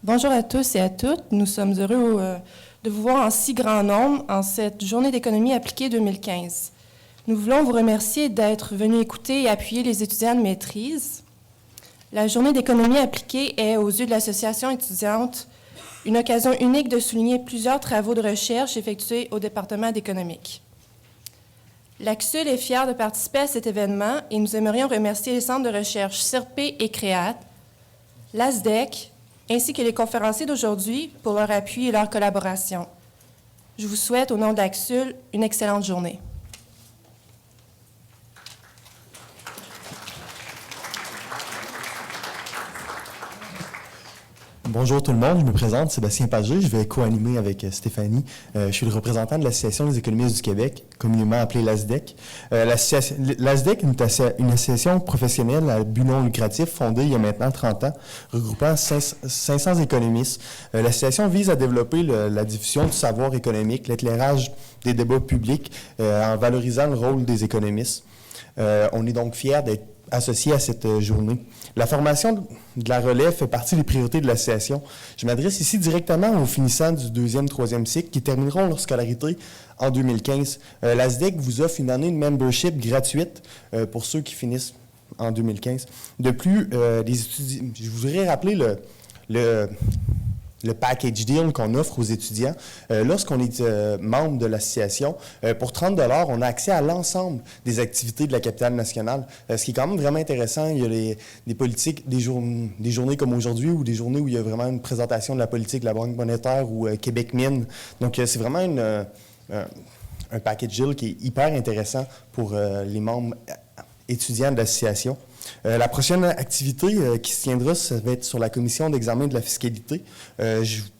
Bonjour à tous et à toutes. Nous sommes heureux de vous voir en si grand nombre en cette journée d'économie appliquée 2015. Nous voulons vous remercier d'être venus écouter et appuyer les étudiants de maîtrise. La journée d'économie appliquée est, aux yeux de l'association étudiante, une occasion unique de souligner plusieurs travaux de recherche effectués au département d'économique. L'ACSUL est fier de participer à cet événement et nous aimerions remercier les centres de recherche CIRP et CREAT, l'ASDEC, ainsi que les conférenciers d'aujourd'hui pour leur appui et leur collaboration. Je vous souhaite, au nom de l'ACSUL, une excellente journée. Bonjour tout le monde, je me présente, Sébastien Pagé, je vais co-animer avec Stéphanie. Je suis le représentant de l'Association des économistes du Québec, communément appelée l'ASDEC. L'ASDEC est une association professionnelle à but non lucratif fondée il y a maintenant 30 ans, regroupant 500 économistes. L'association vise à développer la diffusion du savoir économique, l'éclairage des débats publics en valorisant le rôle des économistes. On est donc fiers d'être associés à cette journée. La formation de la relève fait partie des priorités de l'association. Je m'adresse ici directement aux finissants du 2e, 3e cycle qui termineront leur scolarité en 2015. L'ASDEC vous offre une année de membership gratuite pour ceux qui finissent en 2015. De plus, je voudrais rappeler le package deal qu'on offre aux étudiants. Lorsqu'on est membre de l'association, pour 30 $, on a accès à l'ensemble des activités de la capitale nationale. Ce qui est quand même vraiment intéressant, il y a des politiques, des journées comme aujourd'hui ou des journées où il y a vraiment une présentation de la politique de la Banque monétaire ou Québec Mine. Donc, c'est vraiment un package deal qui est hyper intéressant pour les membres étudiants de l'association. La prochaine activité qui se tiendra, ça va être sur la commission d'examen de la fiscalité.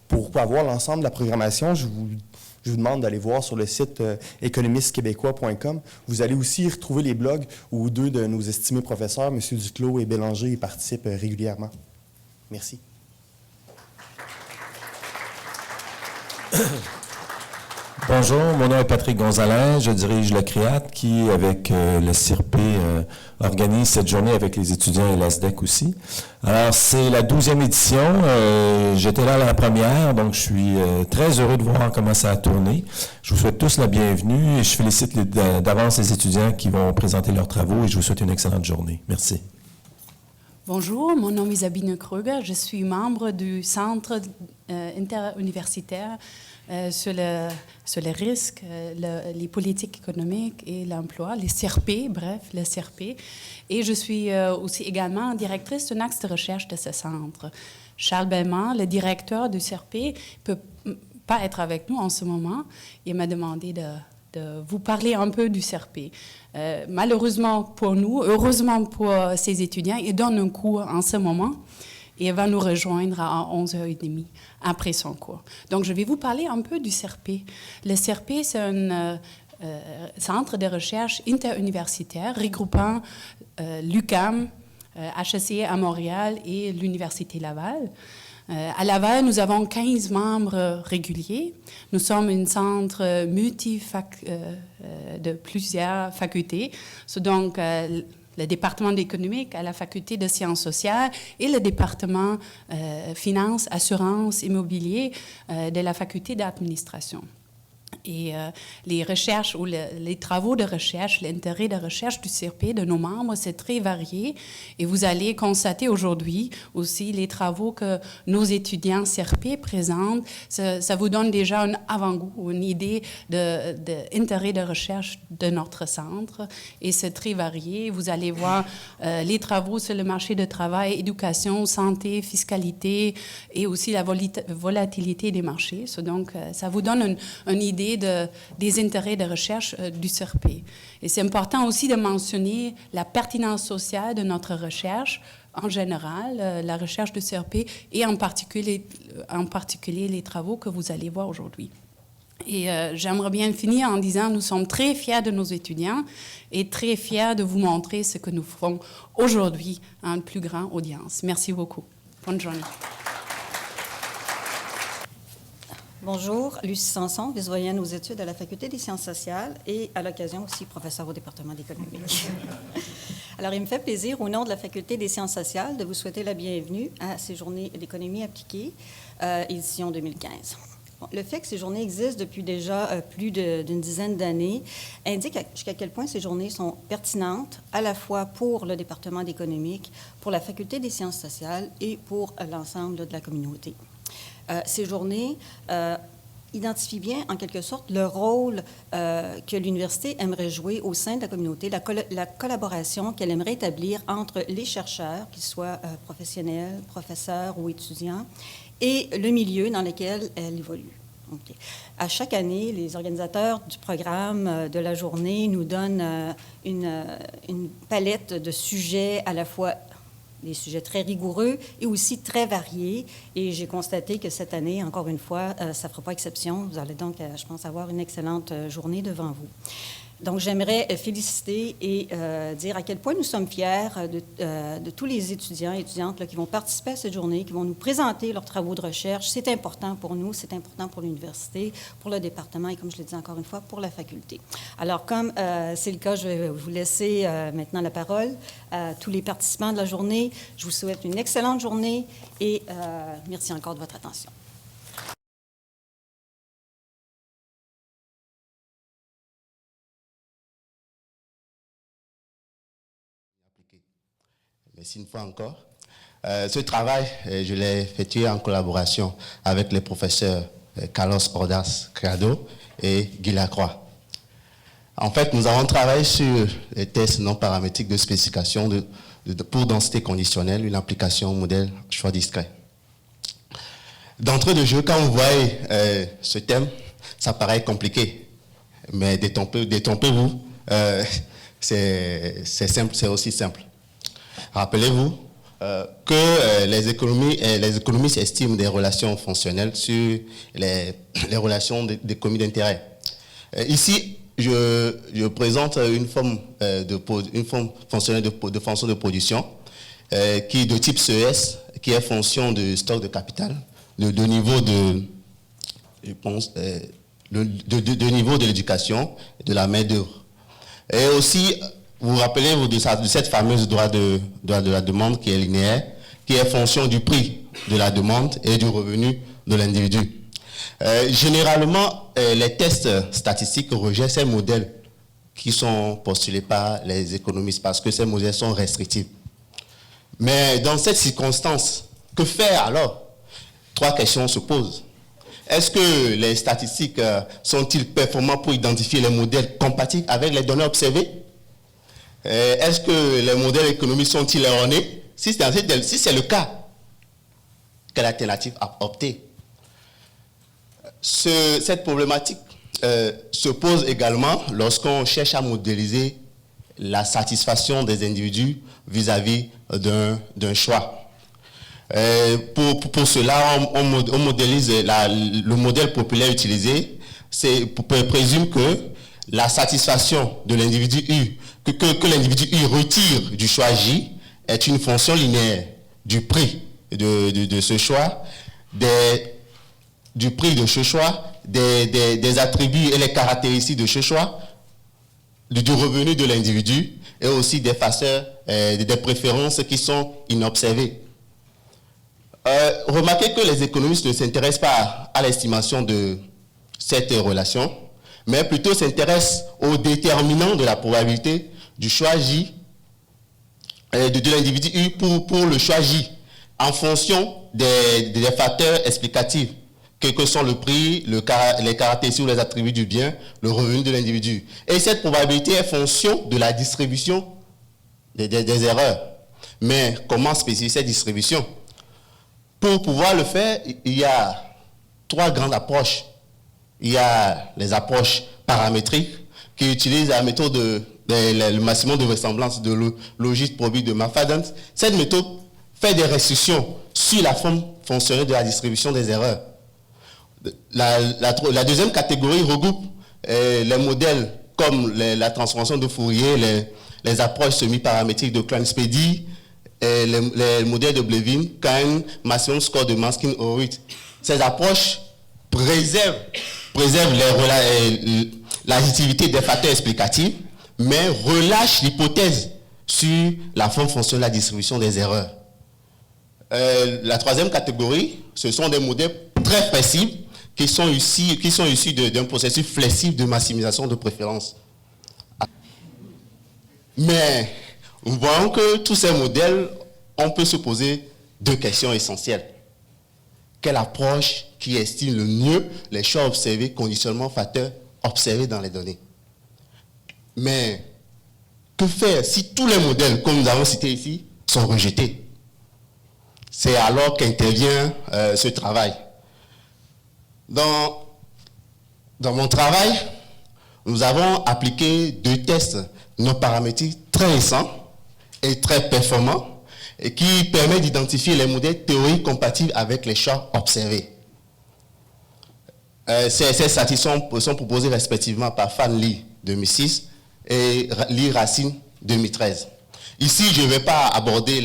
Pour avoir l'ensemble de la programmation, je vous demande d'aller voir sur le site économistquébécois.com. Vous allez aussi y retrouver les blogs où deux de nos estimés professeurs, M. Duclos et Bélanger, y participent régulièrement. Merci. Bonjour, mon nom est Patrick Gonzalez, je dirige le CREAT qui, avec le CIRP, organise cette journée avec les étudiants et l'ASDEC aussi. Alors, c'est la 12e édition, j'étais là à la première, donc je suis très heureux de voir comment ça a tourné. Je vous souhaite tous la bienvenue et je félicite d'avance les étudiants qui vont présenter leurs travaux et je vous souhaite une excellente journée. Merci. Bonjour, mon nom est Sabine Kruger, je suis membre du Centre interuniversitaire sur les risques, les politiques économiques et l'emploi, les CIRP, bref, les CIRP. Et je suis aussi également directrice d'un axe de recherche de ce centre. Charles Bellemare, le directeur du CIRP, ne peut pas être avec nous en ce moment. Il m'a demandé de vous parler un peu du CIRP. Malheureusement pour nous, heureusement pour ces étudiants, il donne un cours en ce moment. Et elle va nous rejoindre à 11h30 après son cours. Donc, je vais vous parler un peu du CIRP. Le CIRP, c'est un centre de recherche interuniversitaire regroupant l'UQAM, HEC à Montréal et l'Université Laval. À Laval, nous avons 15 membres réguliers. Nous sommes un centre de plusieurs facultés. Donc, le département d'économique à la faculté de sciences sociales et le département finance, assurance, immobilier de la faculté d'administration. Et les recherches ou les travaux de recherche, l'intérêt de recherche du CIRP, de nos membres, c'est très varié. Et vous allez constater aujourd'hui aussi les travaux que nos étudiants CIRP présentent. Ça vous donne déjà un avant-goût, une idée de l'intérêt de recherche de notre centre. Et c'est très varié. Vous allez voir les travaux sur le marché du travail, éducation, santé, fiscalité et aussi la volatilité des marchés. Donc, ça vous donne une idée des intérêts de recherche du CIRP. Et c'est important aussi de mentionner la pertinence sociale de notre recherche en général, la recherche du CIRP et en particulier les travaux que vous allez voir aujourd'hui. Et j'aimerais bien finir en disant nous sommes très fiers de nos étudiants et très fiers de vous montrer ce que nous ferons aujourd'hui à une plus grande audience. Merci beaucoup. Bonne journée. Bonjour, Lucie Sanson, vice-doyenne aux études à la Faculté des sciences sociales et à l'occasion aussi professeure au département d'économie. Alors, il me fait plaisir, au nom de la Faculté des sciences sociales, de vous souhaiter la bienvenue à ces journées d'économie appliquée, édition 2015. Bon, le fait que ces journées existent depuis déjà plus d'une dizaine d'années indique jusqu'à quel point ces journées sont pertinentes, à la fois pour le département d'économique, pour la Faculté des sciences sociales et pour l'ensemble de la communauté. Ces journées identifie bien, en quelque sorte, le rôle que l'université aimerait jouer au sein de la communauté, la collaboration qu'elle aimerait établir entre les chercheurs, qu'ils soient professionnels, professeurs ou étudiants, et le milieu dans lequel elle évolue. Okay. À chaque année, les organisateurs du programme de la journée nous donnent une palette de sujets à la fois des sujets très rigoureux et aussi très variés. Et j'ai constaté que cette année, encore une fois, ça ne fera pas exception. Vous allez donc, je pense, avoir une excellente journée devant vous. Donc, j'aimerais féliciter et dire à quel point nous sommes fiers de tous les étudiants et étudiantes là, qui vont participer à cette journée, qui vont nous présenter leurs travaux de recherche. C'est important pour nous, c'est important pour l'université, pour le département et, comme je l'ai dit encore une fois, pour la faculté. Alors, comme c'est le cas, je vais vous laisser maintenant la parole à tous les participants de la journée. Je vous souhaite une excellente journée et merci encore de votre attention. Merci une fois encore. Ce travail, je l'ai effectué en collaboration avec les professeurs Carlos Ordaz Criado et Guy Lacroix. En fait, nous avons travaillé sur les tests non paramétriques de spécification pour densité conditionnelle, une application au modèle choix discret. D'entrée de jeu, quand vous voyez ce thème, ça paraît compliqué, mais détrompez-vous, c'est simple, c'est aussi simple. Rappelez-vous que les économistes estiment des relations fonctionnelles sur les relations d'économie d'intérêt. Ici, je présente une forme fonctionnelle de fonction de production qui est de type CES, qui est fonction de stock de capital, de niveau de niveau de l'éducation et de la main-d'œuvre. Et aussi, vous rappelez-vous de cette fameuse droit de la demande qui est linéaire, qui est fonction du prix de la demande et du revenu de l'individu. Généralement, les tests statistiques rejettent ces modèles qui sont postulés par les économistes parce que ces modèles sont restrictifs. Mais dans cette circonstance, que faire alors? Trois questions se posent. Est-ce que les statistiques sont-ils performants pour identifier les modèles compatibles avec les données observées? Est-ce que les modèles économiques sont-ils erronés? Si c'est le cas, quelle alternative opter? Cette problématique se pose également lorsqu'on cherche à modéliser la satisfaction des individus vis-à-vis d'un choix. Pour cela, on modélise le modèle populaire utilisé, présume que la satisfaction de l'individu U, que l'individu U retire du choix J, est une fonction linéaire du prix de ce choix, du prix de ce choix, des attributs et les caractéristiques de ce choix, du revenu de l'individu et aussi des facteurs, des préférences qui sont inobservées. Remarquez que les économistes ne s'intéressent pas à l'estimation de cette relation, mais plutôt s'intéressent aux déterminants de la probabilité du choix J, de l'individu U pour le choix J, en fonction des facteurs explicatifs, que sont le prix, les caractéristiques ou les attributs du bien, le revenu de l'individu. Et cette probabilité est fonction de la distribution des erreurs. Mais comment spécifier cette distribution? Pour pouvoir le faire, il y a trois grandes approches. Il y a les approches paramétriques qui utilisent la méthode le maximum de vraisemblance de logique probable de McFadden. Cette méthode fait des restrictions sur la forme fonctionnelle de la distribution des erreurs. La deuxième catégorie regroupe les modèles comme la transformation de Fourier, les approches semi-paramétriques de Klein-Spedy, les modèles de Blevin, Kahn, Maximum Score de Maskin-Horowitz. Ces approches préservent l'additivité des facteurs explicatifs, mais relâchent l'hypothèse sur la forme fonctionnelle de la distribution des erreurs. La troisième catégorie, ce sont des modèles très flexibles qui sont issus d'un processus flexible de maximisation de préférence. Mais nous voyons que tous ces modèles, on peut se poser deux questions essentielles. Quelle approche qui estime le mieux les choix observés, conditionnement facteur observés dans les données? Mais que faire si tous les modèles, comme nous avons cités ici, sont rejetés? C'est alors qu'intervient ce travail. Dans mon travail, nous avons appliqué deux tests non paramétriques très récents et très performants et qui permettent d'identifier les modèles théoriques compatibles avec les choix observés. Ces statistiques sont proposées respectivement par Fan Lee 2006 et Lee Racine 2013. Ici, je ne vais pas aborder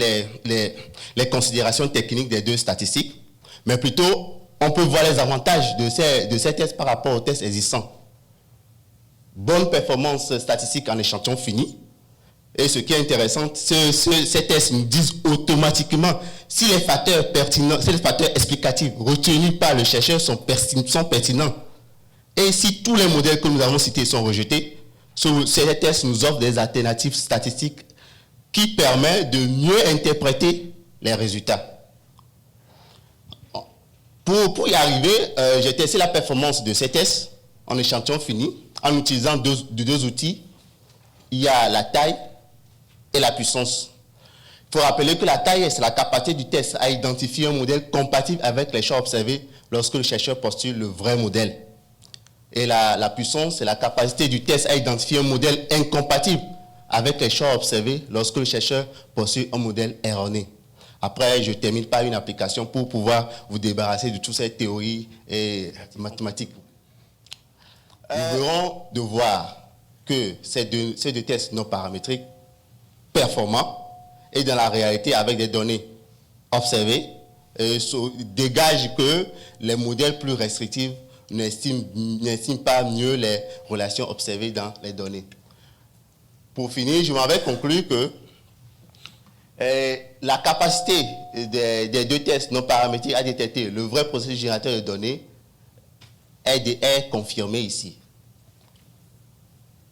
les considérations techniques des deux statistiques, mais plutôt on peut voir les avantages de ces tests par rapport aux tests existants. Bonne performance statistique en échantillon fini. Et ce qui est intéressant, ces tests nous disent automatiquement si les facteurs pertinents, si les facteurs explicatifs retenus par le chercheur sont pertinents. Et si tous les modèles que nous avons cités sont rejetés, ces tests nous offrent des alternatives statistiques qui permettent de mieux interpréter les résultats. Pour y arriver, j'ai testé la performance de ces tests en échantillon fini en utilisant deux outils. Il y a la taille et la puissance. Il faut rappeler que la taille, c'est la capacité du test à identifier un modèle compatible avec les choix observés lorsque le chercheur postule le vrai modèle. Et la puissance, c'est la capacité du test à identifier un modèle incompatible avec les choix observés lorsque le chercheur postule un modèle erroné. Après, je termine par une application pour pouvoir vous débarrasser de toutes ces théories et mathématiques. Nous verrons de voir que ces deux tests non paramétriques performants et dans la réalité avec des données observées dégagent que les modèles plus restrictifs n'estiment pas mieux les relations observées dans les données. Pour finir, je m'avais conclu que la capacité des deux tests non paramétriques à détecter le vrai processus générateur de données est confirmée ici.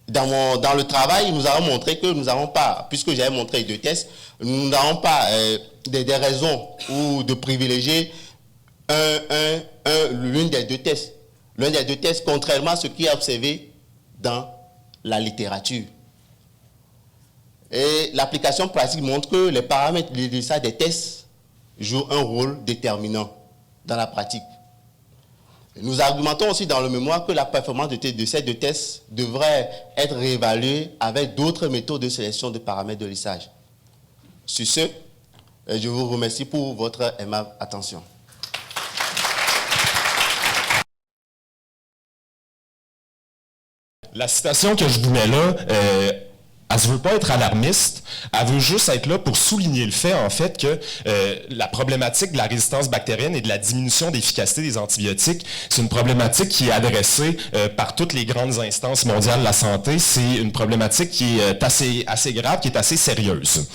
Dans le travail, nous avons montré que nous n'avons pas, puisque j'avais montré deux tests, nous n'avons pas des raisons ou de privilégier l'une des deux tests. L'un des deux tests, contrairement à ce qui est observé dans la littérature. Et l'application pratique montre que les paramètres de l'utilisation des tests jouent un rôle déterminant dans la pratique. Nous argumentons aussi dans le mémoire que la performance de ces deux tests devrait être réévaluée avec d'autres méthodes de sélection de paramètres de lissage. Sur ce, je vous remercie pour votre aimable attention. La citation que je vous mets là, elle ne veut pas être alarmiste, elle veut juste être là pour souligner le fait, en fait, que la problématique de la résistance bactérienne et de la diminution d'efficacité des antibiotiques, c'est une problématique qui est adressée par toutes les grandes instances mondiales de la santé. C'est une problématique qui est assez grave, qui est assez sérieuse.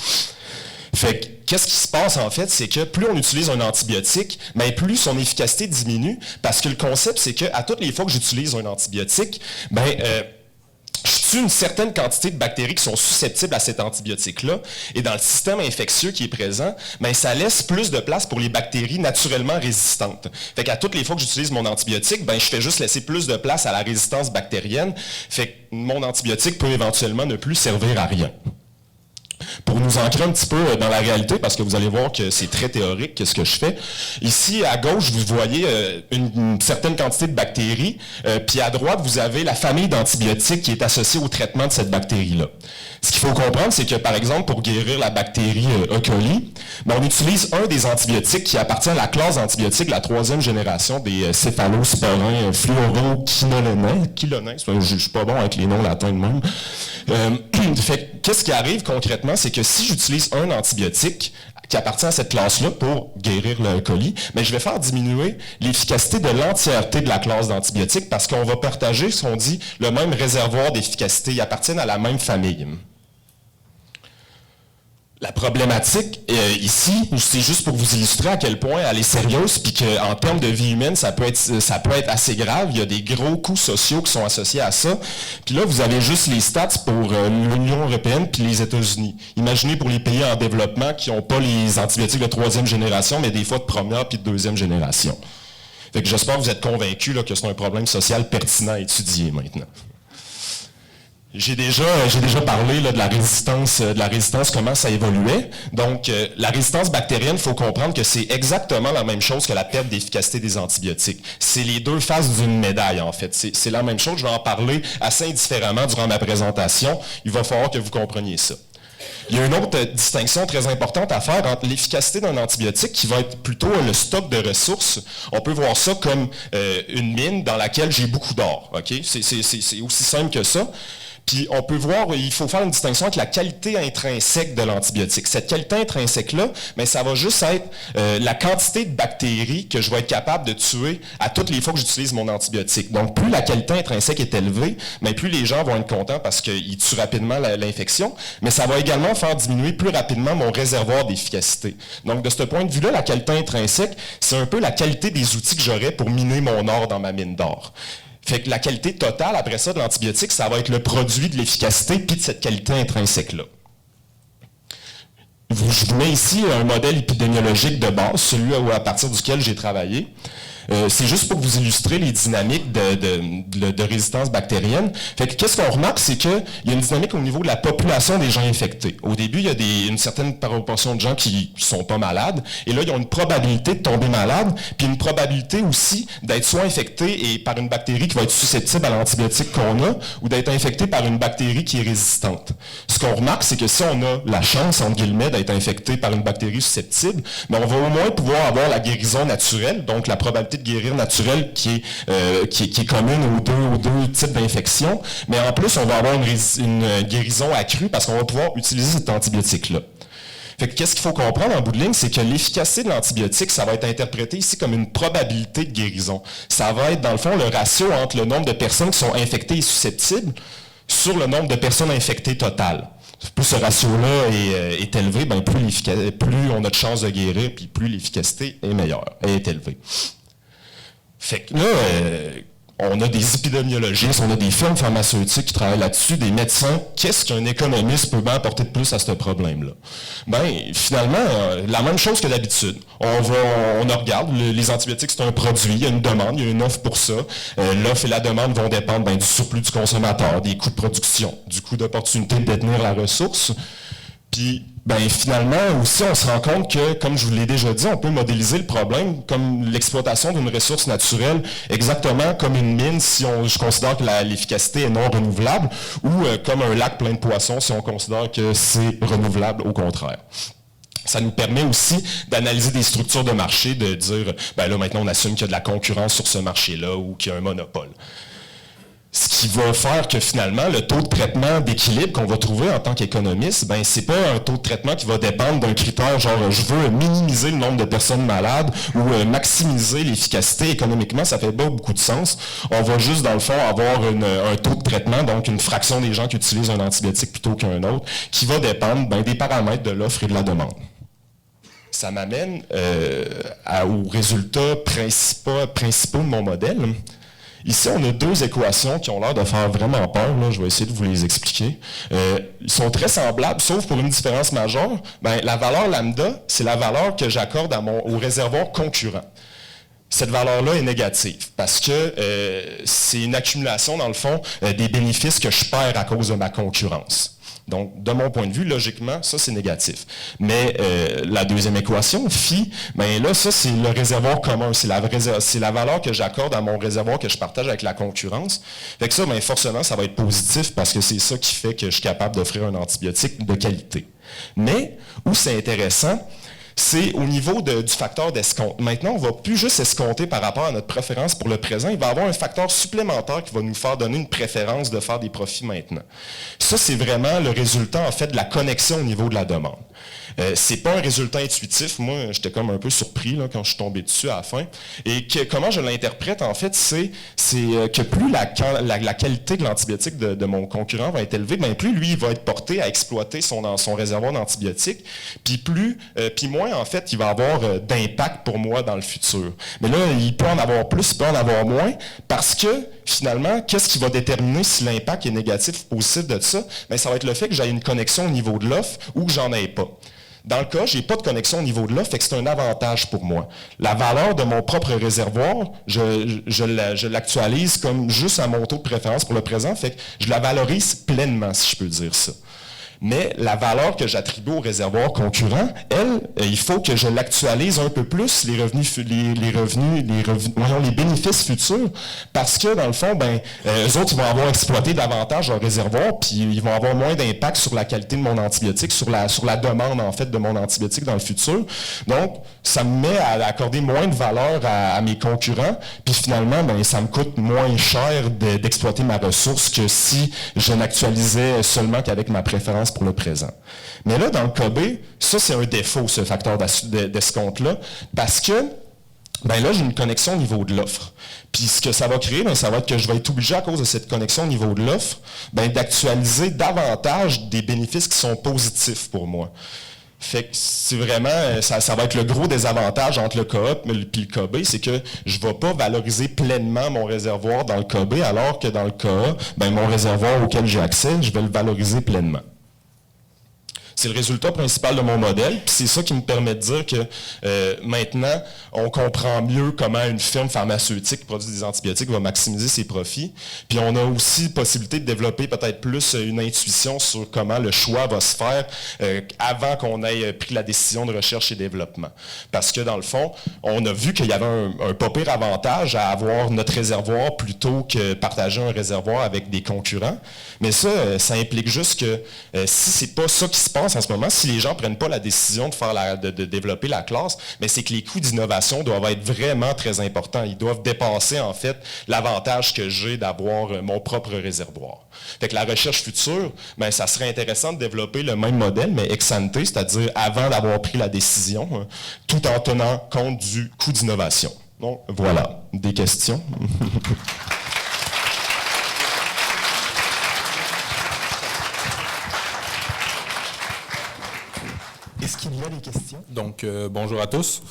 Fait que, qu'est-ce qui se passe en fait, c'est que plus on utilise un antibiotique, mais plus son efficacité diminue, parce que le concept, c'est qu'à toutes les fois que j'utilise un antibiotique, je tue une certaine quantité de bactéries qui sont susceptibles à cet antibiotique-là, et dans le système infectieux qui est présent, ça laisse plus de place pour les bactéries naturellement résistantes. Fait qu'à toutes les fois que j'utilise mon antibiotique, je fais juste laisser plus de place à la résistance bactérienne, fait que mon antibiotique peut éventuellement ne plus servir à rien. Pour nous ancrer un petit peu dans la réalité, parce que vous allez voir que c'est très théorique, qu'est-ce que je fais. Ici, à gauche, vous voyez une certaine quantité de bactéries, puis à droite, vous avez la famille d'antibiotiques qui est associée au traitement de cette bactérie-là. Ce qu'il faut comprendre, c'est que, par exemple, pour guérir la bactérie E. coli, on utilise un des antibiotiques qui appartient à la classe d'antibiotiques de la 3e génération des céphalosporins fluoroquinolonins. Je ne suis pas bon avec les noms latins de même. Qu'est-ce qui arrive concrètement, c'est que si j'utilise un antibiotique qui appartient à cette classe-là pour guérir le E. coli, je vais faire diminuer l'efficacité de l'entièreté de la classe d'antibiotiques parce qu'on va partager, ce qu'on dit, le même réservoir d'efficacité. Ils appartiennent à la même famille. La problématique ici, c'est juste pour vous illustrer à quel point elle est sérieuse, puis qu'en termes de vie humaine, ça peut être assez grave. Il y a des gros coûts sociaux qui sont associés à ça. Puis là, vous avez juste les stats pour l'Union européenne puis les États-Unis. Imaginez pour les pays en développement qui n'ont pas les antibiotiques de 3e génération, mais des fois de 1re puis de 2e génération. Fait que j'espère que vous êtes convaincus là, que c'est un problème social pertinent à étudier maintenant. J'ai déjà parlé là, de la résistance, comment ça évoluait. Donc, la résistance bactérienne, il faut comprendre que c'est exactement la même chose que la perte d'efficacité des antibiotiques. C'est les deux faces d'une médaille, en fait. C'est la même chose. Je vais en parler assez indifféremment durant ma présentation. Il va falloir que vous compreniez ça. Il y a une autre distinction très importante à faire entre l'efficacité d'un antibiotique, qui va être plutôt le stock de ressources. On peut voir ça comme une mine dans laquelle j'ai beaucoup d'or. Okay? C'est aussi simple que ça. Puis on peut voir, il faut faire une distinction entre la qualité intrinsèque de l'antibiotique. Cette qualité intrinsèque-là, mais ça va juste être la quantité de bactéries que je vais être capable de tuer à toutes les fois que j'utilise mon antibiotique. Donc, plus la qualité intrinsèque est élevée, mais plus les gens vont être contents parce qu'ils tuent rapidement l'infection, mais ça va également faire diminuer plus rapidement mon réservoir d'efficacité. Donc, de ce point de vue-là, la qualité intrinsèque, c'est un peu la qualité des outils que j'aurai pour miner mon or dans ma mine d'or. Fait que la qualité totale, après ça, de l'antibiotique, ça va être le produit de l'efficacité puis de cette qualité intrinsèque-là. Je vous mets ici un modèle épidémiologique de base, celui à partir duquel j'ai travaillé. C'est juste pour vous illustrer les dynamiques de résistance bactérienne. Fait que qu'est-ce qu'on remarque, c'est qu'il y a une dynamique au niveau de la population des gens infectés. Au début, il y a une certaine proportion de gens qui sont pas malades, et là, ils ont une probabilité de tomber malade, puis une probabilité aussi d'être soit infecté par une bactérie qui va être susceptible à l'antibiotique qu'on a, ou d'être infecté par une bactérie qui est résistante. Ce qu'on remarque, c'est que si on a la chance, entre guillemets, d'être infecté par une bactérie susceptible, mais on va au moins pouvoir avoir la guérison naturelle, donc la probabilité de guérir naturelle qui est commune aux deux types d'infections, mais en plus, on va avoir une guérison accrue parce qu'on va pouvoir utiliser cet antibiotique-là. Fait que qu'est-ce qu'il faut comprendre en bout de ligne, c'est que l'efficacité de l'antibiotique, ça va être interprété ici comme une probabilité de guérison. Ça va être, dans le fond, le ratio entre le nombre de personnes qui sont infectées et susceptibles sur le nombre de personnes infectées totales. Plus ce ratio-là est élevé, ben plus on a de chances de guérir, puis plus l'efficacité est élevée. Fait que là, on a des épidémiologistes, on a des firmes pharmaceutiques qui travaillent là-dessus, des médecins. Qu'est-ce qu'un économiste peut bien apporter de plus à ce problème-là? Ben, finalement, la même chose que d'habitude. On regarde, les antibiotiques, c'est un produit, il y a une demande, il y a une offre pour ça. L'offre et la demande vont dépendre du surplus du consommateur, des coûts de production, du coût d'opportunité de détenir la ressource. Puis, finalement, aussi, on se rend compte que, comme je vous l'ai déjà dit, on peut modéliser le problème comme l'exploitation d'une ressource naturelle, exactement comme une mine si je considère que l'efficacité est non renouvelable, ou comme un lac plein de poissons si on considère que c'est renouvelable au contraire. Ça nous permet aussi d'analyser des structures de marché, de dire, là, maintenant, on assume qu'il y a de la concurrence sur ce marché-là ou qu'il y a un monopole. Ce qui va faire que finalement, le taux de traitement d'équilibre qu'on va trouver en tant qu'économiste, c'est pas un taux de traitement qui va dépendre d'un critère genre je veux minimiser le nombre de personnes malades ou maximiser l'efficacité. Économiquement, ça fait pas beaucoup de sens. On va juste, dans le fond, avoir un taux de traitement, donc une fraction des gens qui utilisent un antibiotique plutôt qu'un autre, qui va dépendre des paramètres de l'offre et de la demande. Ça m'amène aux résultats principaux de mon modèle. Ici, on a deux équations qui ont l'air de faire vraiment peur. Là, je vais essayer de vous les expliquer. Ils sont très semblables, sauf pour une différence majeure. La valeur lambda, c'est la valeur que j'accorde au réservoir concurrent. Cette valeur-là est négative parce que c'est une accumulation, dans le fond, des bénéfices que je perds à cause de ma concurrence. Donc, de mon point de vue, logiquement, ça, c'est négatif. Mais la deuxième équation, phi, là, ça, c'est le réservoir commun. C'est la valeur que j'accorde à mon réservoir que je partage avec la concurrence. Fait que ça, forcément, ça va être positif parce que c'est ça qui fait que je suis capable d'offrir un antibiotique de qualité. Mais, où c'est intéressant, c'est au niveau du facteur d'escompte. Maintenant, on ne va plus juste escompter par rapport à notre préférence pour le présent, il va y avoir un facteur supplémentaire qui va nous faire donner une préférence de faire des profits maintenant. Ça, c'est vraiment le résultat, en fait, de la connexion au niveau de la demande. C'est pas un résultat intuitif. Moi, j'étais comme un peu surpris là, quand je suis tombé dessus à la fin. Et comment je l'interprète, en fait, c'est que plus la qualité de l'antibiotique de mon concurrent va être élevée, bien plus lui, il va être porté à exploiter son réservoir d'antibiotiques, puis moins, en fait, il va avoir d'impact pour moi dans le futur. Mais là, il peut en avoir plus, il peut en avoir moins, parce que, finalement, qu'est-ce qui va déterminer si l'impact est négatif ou positif de ça? Bien, ça va être le fait que j'ai une connexion au niveau de l'offre ou que j'en ai pas. Dans le cas, je n'ai pas de connexion au niveau de l'offre, fait que c'est un avantage pour moi. La valeur de mon propre réservoir, je l'actualise comme juste à mon taux de préférence pour le présent, fait que je la valorise pleinement, si je peux dire ça. Mais la valeur que j'attribue au réservoir concurrent, elle, il faut que je l'actualise un peu plus, les bénéfices futurs, parce que dans le fond, eux autres, ils vont avoir exploité davantage leur réservoir, puis ils vont avoir moins d'impact sur la qualité de mon antibiotique, sur la demande, en fait, de mon antibiotique dans le futur. Donc, ça me met à accorder moins de valeur à mes concurrents, puis finalement, ça me coûte moins cher d'exploiter ma ressource que si je n'actualisais seulement qu'avec ma préférence pour le présent. Mais là, dans le cas B, ça, c'est un défaut, ce facteur d'escompte-là, parce que, là, j'ai une connexion au niveau de l'offre. Puis ce que ça va créer, ça va être que je vais être obligé, à cause de cette connexion au niveau de l'offre, d'actualiser davantage des bénéfices qui sont positifs pour moi. Fait que c'est vraiment, ça va être le gros désavantage entre le cas A et le cas B, c'est que je ne vais pas valoriser pleinement mon réservoir dans le cas B, alors que dans le cas A, mon réservoir auquel j'ai accès, je vais le valoriser pleinement. C'est le résultat principal de mon modèle, puis c'est ça qui me permet de dire que maintenant, on comprend mieux comment une firme pharmaceutique qui produit des antibiotiques va maximiser ses profits. Puis on a aussi possibilité de développer peut-être plus une intuition sur comment le choix va se faire avant qu'on ait pris la décision de recherche et développement. Parce que dans le fond, on a vu qu'il y avait un pas pire avantage à avoir notre réservoir plutôt que partager un réservoir avec des concurrents. Mais ça implique juste que si c'est pas ça qui se passe en ce moment, si les gens ne prennent pas la décision de développer la classe, mais c'est que les coûts d'innovation doivent être vraiment très importants. Ils doivent dépasser, en fait, l'avantage que j'ai d'avoir mon propre réservoir. Fait que la recherche future, ça serait intéressant de développer le même modèle, mais ex ante, c'est-à-dire avant d'avoir pris la décision, tout en tenant compte du coût d'innovation. Donc, voilà. Des questions? Est-ce qu'il y a des questions? Donc, bonjour à tous.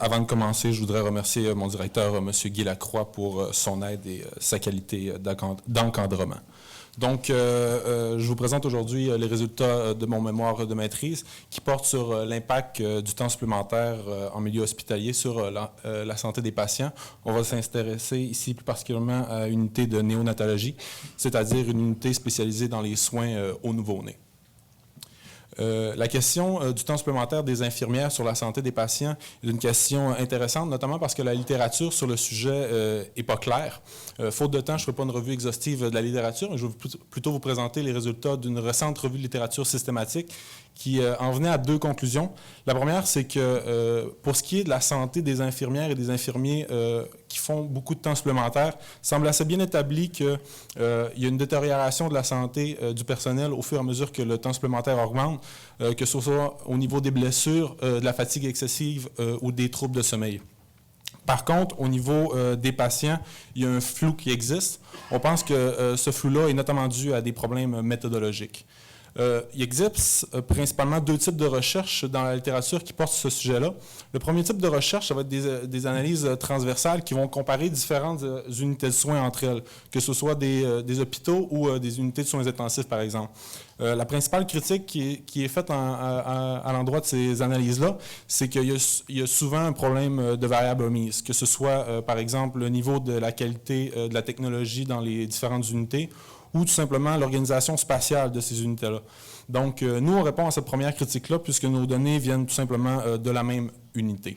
Avant de commencer, je voudrais remercier mon directeur, M. Guy Lacroix, pour son aide et sa qualité d'encadrement. Donc, je vous présente aujourd'hui les résultats de mon mémoire de maîtrise qui porte sur l'impact du temps supplémentaire en milieu hospitalier sur la santé des patients. On va s'intéresser ici plus particulièrement à une unité de néonatologie, c'est-à-dire une unité spécialisée dans les soins aux nouveau-nés. La question du temps supplémentaire des infirmières sur la santé des patients est une question intéressante, notamment parce que la littérature sur le sujet n'est pas claire. Faute de temps, je ne ferai pas une revue exhaustive de la littérature, mais je vais plutôt vous présenter les résultats d'une récente revue de littérature systématique qui en venait à deux conclusions. La première, c'est que pour ce qui est de la santé des infirmières et des infirmiers qui font beaucoup de temps supplémentaire, il semble assez bien établi qu'il y a une détérioration de la santé du personnel au fur et à mesure que le temps supplémentaire augmente, que ce soit au niveau des blessures, de la fatigue excessive ou des troubles de sommeil. Par contre, au niveau des patients, il y a un flou qui existe. On pense que ce flou-là est notamment dû à des problèmes méthodologiques. Il existe principalement deux types de recherches dans la littérature qui portent sur ce sujet-là. Le premier type de recherche, ça va être des analyses transversales qui vont comparer différentes unités de soins entre elles, que ce soit des hôpitaux ou des unités de soins intensifs, par exemple. La principale critique qui est faite à l'endroit de ces analyses-là, c'est qu'il y a souvent un problème de variables omises, que ce soit, par exemple, le niveau de la qualité de la technologie dans les différentes unités, ou tout simplement l'organisation spatiale de ces unités-là. Donc, nous, on répond à cette première critique-là puisque nos données viennent tout simplement de la même unité.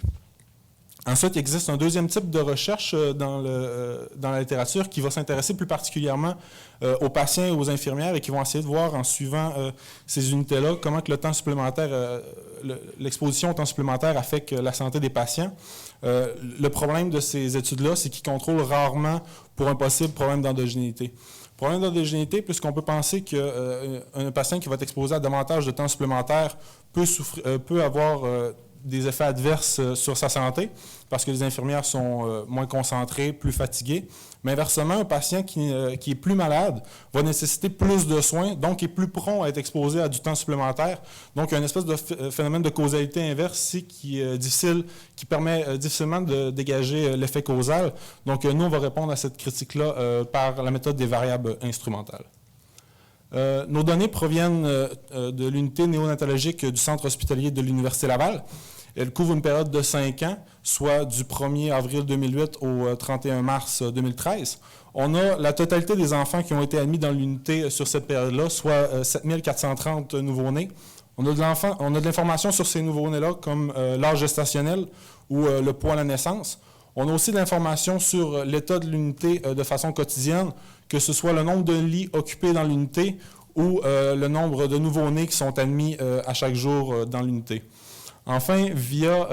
Ensuite, il existe un deuxième type de recherche dans la littérature qui va s'intéresser plus particulièrement aux patients et aux infirmières et qui vont essayer de voir en suivant ces unités-là comment que le temps supplémentaire, l'exposition au temps supplémentaire affecte la santé des patients. Le problème de ces études-là, c'est qu'ils contrôlent rarement pour un possible problème d'endogénéité. Problème d'endogénéité, puisqu'on peut penser qu'un patient qui va être exposé à davantage de temps supplémentaire peut avoir des effets adverses sur sa santé parce que les infirmières sont moins concentrées, plus fatiguées. Mais inversement, un patient qui est plus malade va nécessiter plus de soins, donc est plus prompt à être exposé à du temps supplémentaire. Donc, il y a une espèce de phénomène de causalité inverse ici qui est difficile, qui permet difficilement de dégager l'effet causal. Donc, nous, on va répondre à cette critique-là par la méthode des variables instrumentales. Nos données proviennent de l'unité néonatologique du Centre hospitalier de l'Université Laval. Elle couvre une période de 5 ans, soit du 1er avril 2008 au 31 mars 2013. On a la totalité des enfants qui ont été admis dans l'unité sur cette période-là, soit 7430 nouveau-nés. On a de l'information sur ces nouveau-nés-là, comme l'âge gestationnel ou le poids à la naissance. On a aussi de l'information sur l'état de l'unité de façon quotidienne, que ce soit le nombre de lits occupés dans l'unité ou le nombre de nouveau-nés qui sont admis à chaque jour dans l'unité. Enfin, via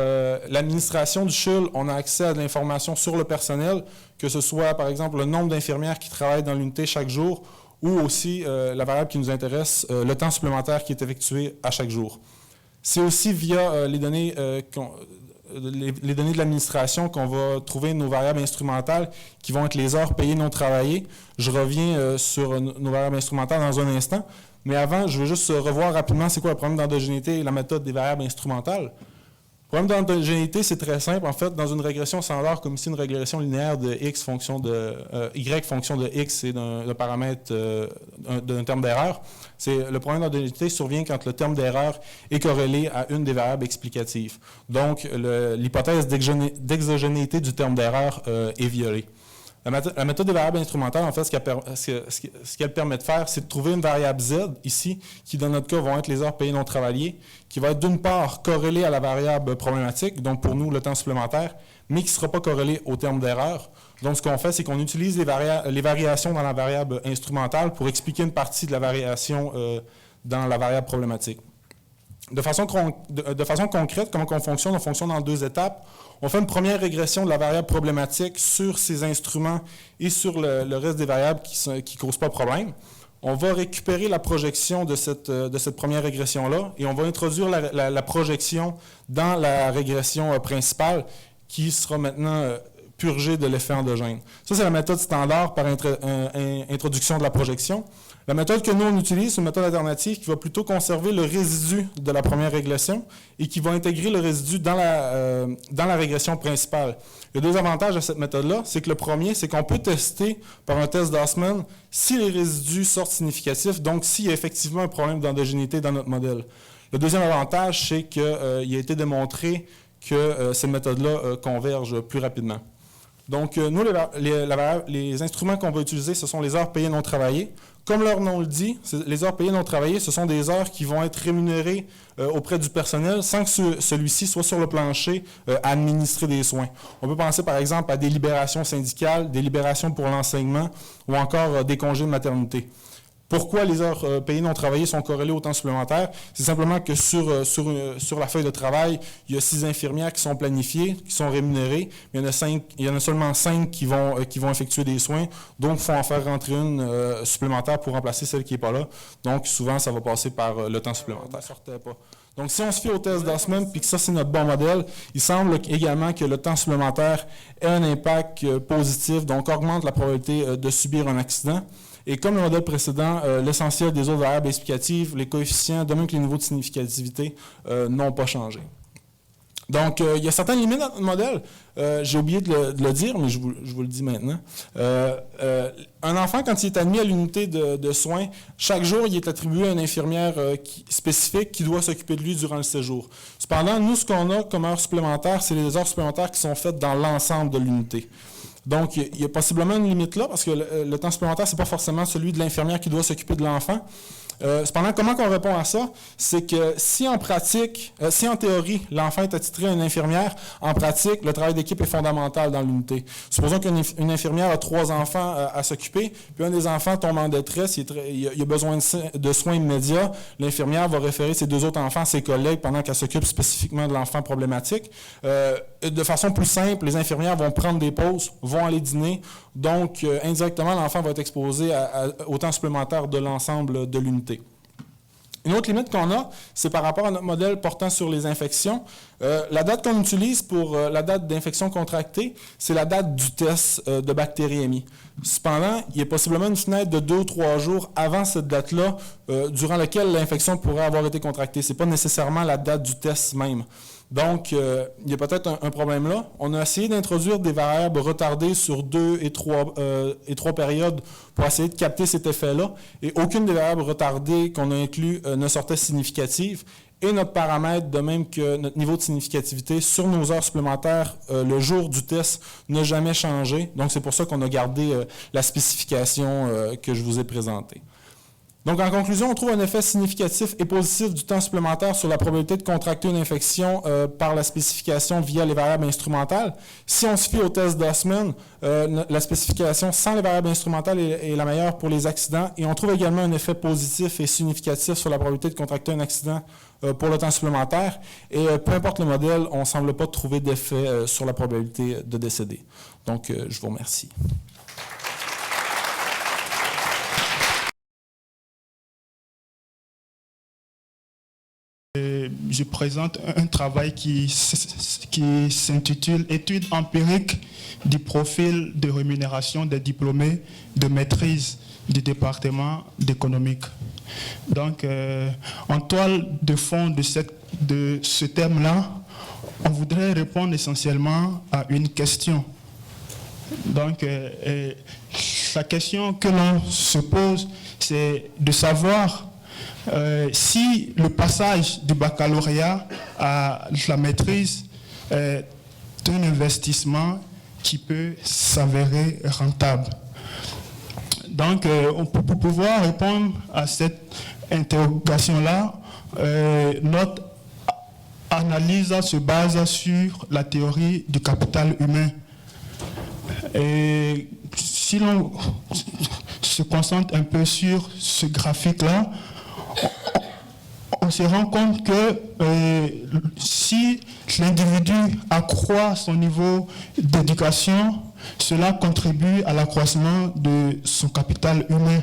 l'administration du CHUL, on a accès à de l'information sur le personnel, que ce soit, par exemple, le nombre d'infirmières qui travaillent dans l'unité chaque jour ou aussi la variable qui nous intéresse, le temps supplémentaire qui est effectué à chaque jour. C'est aussi via les données de l'administration qu'on va trouver nos variables instrumentales qui vont être les heures payées non travaillées. Je reviens sur nos variables instrumentales dans un instant. Mais avant, je veux juste revoir rapidement c'est quoi le problème d'endogénéité et la méthode des variables instrumentales. Le problème d'endogénéité, c'est très simple. En fait, dans une régression standard, comme ici une régression linéaire de x fonction de y fonction de x et d'un paramètre d'un terme d'erreur, le problème d'endogénéité survient quand le terme d'erreur est corrélé à une des variables explicatives. Donc, l'hypothèse d'exogénéité du terme d'erreur est violée. La méthode des variables instrumentales, en fait, ce qu'elle permet de faire, c'est de trouver une variable z, ici, qui dans notre cas vont être les heures payées non travaillées, qui va être d'une part corrélée à la variable problématique, donc pour nous le temps supplémentaire, mais qui ne sera pas corrélée au terme d'erreur. Donc ce qu'on fait, c'est qu'on utilise les variations dans la variable instrumentale pour expliquer une partie de la variation dans la variable problématique. De façon concrète, comment on fonctionne en 2 étapes. On fait une première régression de la variable problématique sur ces instruments et sur le reste des variables qui ne causent pas de problème. On va récupérer la projection de cette première régression-là et on va introduire la projection dans la régression principale qui sera maintenant purgée de l'effet endogène. Ça, c'est la méthode standard par introduction de la projection. La méthode que nous, on utilise, c'est une méthode alternative qui va plutôt conserver le résidu de la première régression et qui va intégrer le résidu dans la régression principale. Il y a 2 avantages à cette méthode-là. C'est que le premier, c'est qu'on peut tester par un test d'Hausman si les résidus sortent significatifs, donc s'il y a effectivement un problème d'endogénéité dans notre modèle. Le deuxième avantage, c'est qu'il a été démontré que ces méthodes-là convergent plus rapidement. Donc, nous, les instruments qu'on va utiliser, ce sont les heures payées non travaillées. Comme leur nom le dit, les heures payées non travaillées, ce sont des heures qui vont être rémunérées auprès du personnel sans que celui-ci soit sur le plancher à administrer des soins. On peut penser par exemple à des libérations syndicales, des libérations pour l'enseignement ou encore des congés de maternité. Pourquoi les heures payées non travaillées sont corrélées au temps supplémentaire? C'est simplement que sur la feuille de travail, il y a 6 infirmières qui sont planifiées, qui sont rémunérées, mais il y en a seulement 5 qui vont effectuer des soins, donc il faut en faire rentrer une supplémentaire pour remplacer celle qui n'est pas là. Donc souvent, ça va passer par le temps supplémentaire. Donc si on se fie au test d'Hausman, puis que ça c'est notre bon modèle, il semble également que le temps supplémentaire ait un impact positif, donc augmente la probabilité de subir un accident. Et comme le modèle précédent, l'essentiel des autres variables explicatives, les coefficients, de même que les niveaux de significativité, n'ont pas changé. Donc, il y a certaines limites dans notre modèle. J'ai oublié de le dire, mais je vous le dis maintenant. Un enfant, quand il est admis à l'unité de soins, chaque jour, il est attribué à une infirmière spécifique qui doit s'occuper de lui durant le séjour. Cependant, nous, ce qu'on a comme heures supplémentaires, c'est les heures supplémentaires qui sont faites dans l'ensemble de l'unité. Donc, il y a possiblement une limite là, parce que le temps supplémentaire, ce n'est pas forcément celui de l'infirmière qui doit s'occuper de l'enfant. Cependant, comment on répond à ça? C'est que si en théorie, l'enfant est attitré à une infirmière, en pratique, le travail d'équipe est fondamental dans l'unité. Supposons qu'une infirmière a 3 enfants à s'occuper, puis un des enfants tombe en détresse, il a besoin de soins immédiats, l'infirmière va référer ses 2 autres enfants à ses collègues pendant qu'elle s'occupe spécifiquement de l'enfant problématique. De façon plus simple, les infirmières vont prendre des pauses, vont aller dîner, donc indirectement, l'enfant va être exposé au temps supplémentaire de l'ensemble de l'unité. Une autre limite qu'on a, c'est par rapport à notre modèle portant sur les infections. La date qu'on utilise pour la date d'infection contractée, c'est la date du test de bactériémie. Cependant, il y a possiblement une fenêtre de 2 ou 3 jours avant cette date-là, durant laquelle l'infection pourrait avoir été contractée. Ce n'est pas nécessairement la date du test même. Donc, il y a peut-être un problème là. On a essayé d'introduire des variables retardées sur 2 et 3 périodes pour essayer de capter cet effet-là. Et aucune des variables retardées qu'on a inclus ne sortait significative. Et notre paramètre, de même que notre niveau de significativité sur nos heures supplémentaires, le jour du test, n'a jamais changé. Donc, c'est pour ça qu'on a gardé la spécification que je vous ai présentée. Donc, en conclusion, on trouve un effet significatif et positif du temps supplémentaire sur la probabilité de contracter une infection par la spécification via les variables instrumentales. Si on se fie au test d'Osman, la spécification sans les variables instrumentales est la meilleure pour les accidents. Et on trouve également un effet positif et significatif sur la probabilité de contracter un accident pour le temps supplémentaire. Et peu importe le modèle, on ne semble pas trouver d'effet sur la probabilité de décéder. Donc, je vous remercie. Je présente un travail qui s'intitule « Étude empirique du profil de rémunération des diplômés de maîtrise du département d'économique ». Donc, en toile de fond de ce thème-là, on voudrait répondre essentiellement à une question. Donc, la question que l'on se pose, c'est de savoir si le passage du baccalauréat à la maîtrise est un investissement qui peut s'avérer rentable. Donc, pour pouvoir répondre à cette interrogation-là, notre analyse se base sur la théorie du capital humain. Et si l'on se concentre un peu sur ce graphique-là, on se rend compte que si l'individu accroît son niveau d'éducation, cela contribue à l'accroissement de son capital humain.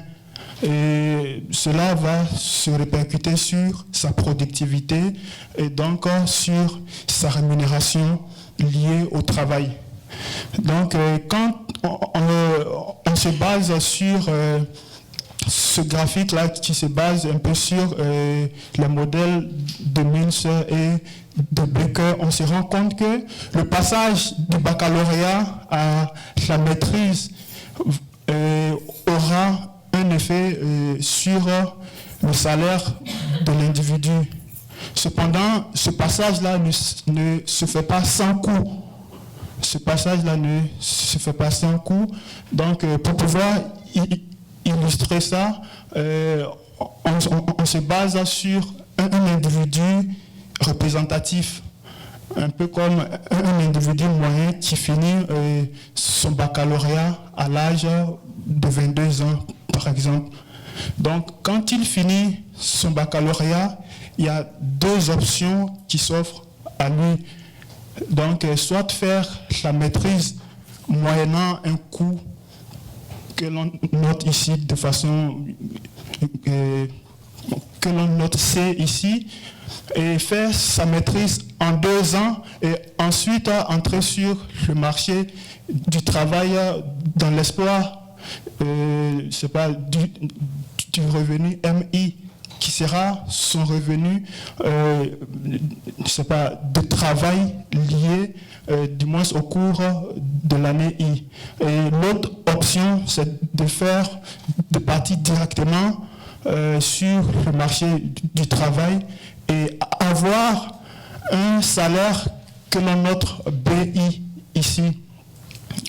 Et cela va se répercuter sur sa productivité et donc sur sa rémunération liée au travail. Donc, quand on se base sur ce graphique-là qui se base un peu sur le modèle de Münzer et de Becker, on se rend compte que le passage du baccalauréat à la maîtrise aura un effet sur le salaire de l'individu. Cependant, ce passage-là ne se fait pas sans coût. Ce passage-là ne se fait pas sans coût. Donc, pour pouvoir illustrer ça, on se base sur un individu représentatif, un peu comme un individu moyen qui finit son baccalauréat à l'âge de 22 ans, par exemple. Donc, quand il finit son baccalauréat, il y a 2 options qui s'offrent à lui. Donc, soit faire la maîtrise moyennant un coût que l'on note ici de façon que l'on note C ici, et faire sa maîtrise en 2 ans et ensuite entrer sur le marché du travail dans l'espoir du revenu MI qui sera son revenu de travail lié du moins au cours de l'année I. Et l'autre option, c'est de partir directement sur le marché du travail et avoir un salaire que l'on note BI ici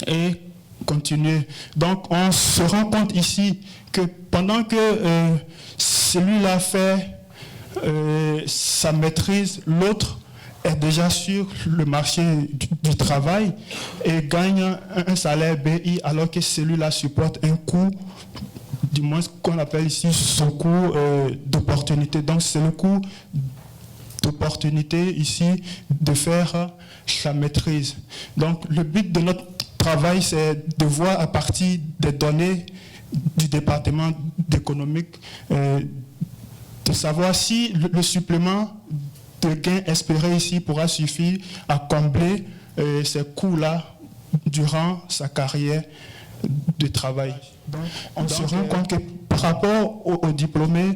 et continuer. Donc on se rend compte ici que pendant que celui-là fait sa maîtrise, l'autre est déjà sur le marché du travail et gagne un salaire BI alors que celui-là supporte un coût, du moins ce qu'on appelle ici son coût d'opportunité. Donc c'est le coût d'opportunité ici de faire sa maîtrise. Donc le but de notre travail, c'est de voir à partir des données du département d'économique, de savoir si le supplément de gain espéré ici pourra suffire à combler ces coûts-là durant sa carrière de travail. Donc, on se rend compte que par rapport aux diplômés